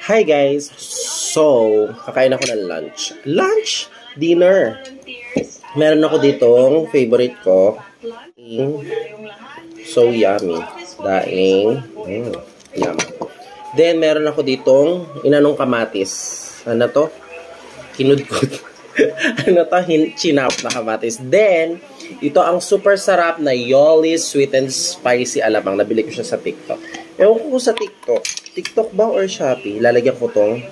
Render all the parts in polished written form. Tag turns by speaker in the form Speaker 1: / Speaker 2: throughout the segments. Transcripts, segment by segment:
Speaker 1: Hi guys! So, kakain ako ng lunch. Lunch! Dinner! Meron ako ditong favorite ko. So yummy. Daing. Yum. Then, meron ako ditong inanong kamatis. Ano to? Kinudkod. Ano to? Chinap na kamatis. Then, ito ang super sarap na Yoli's Sweet and Spicy Alamang. Nabili ko siya sa TikTok. Ewan ko sa TikTok. TikTok ba or Shopee? Lalagyan ko tong.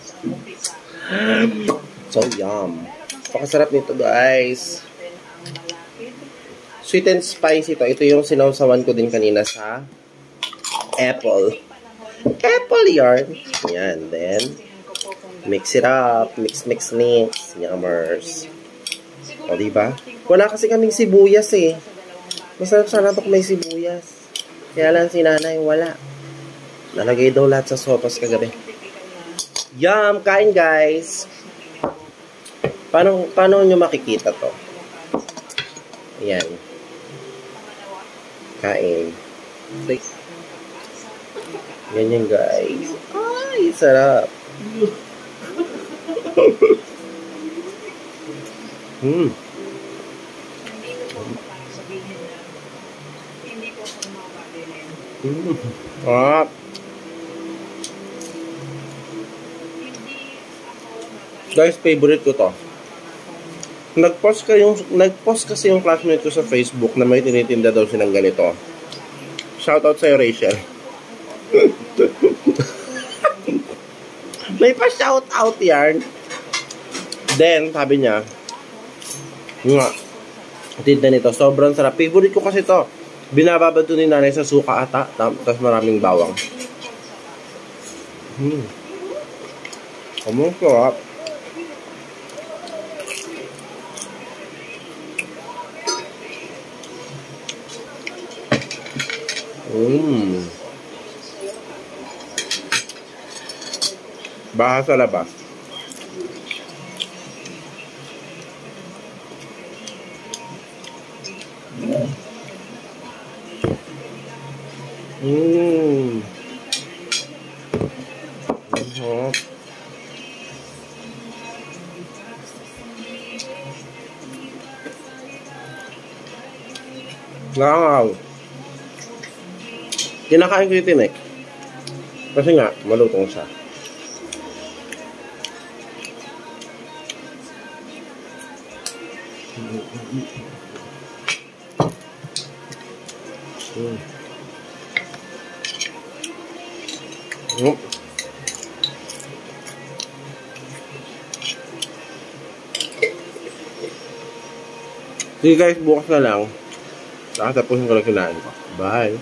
Speaker 1: So, yum. Pakasarap nito, guys. Sweet and spicy to. Ito yung sinawsawan ko din kanina sa apple. Apple yarn. Yan. Then, mix it up. Mix. Yummers. O, diba? Wala kasi kaming sibuyas eh. Masarap sana ito kung may sibuyas. Kaya lang si nanay, wala. Nalagay daw lahat sa sopas kagabi. Yum! Kain, guys! Paano nyo makikita to? Ayan. Kain. Ganyan, guys. Ay, sarap! Ah. Guys, favorite ko to. Nag-post kasi yung classmate ko sa Facebook na may tinitinda daw silang ganito. Shoutout sa'yo, Rachel. May pa shoutout yan. Then, sabi niya, nga, tinda nito. Sobrang sarap. Favorite ko kasi to. Binababad to ni nanay sa suka ata. Tapos maraming bawang. Ang sarap. Baha sa labas. Wow. Kinakain ko yung tinik. Kasi nga, malutong siya. Sige guys, bukas na lang. Nakatapusin ko lang kinain ko. Bye!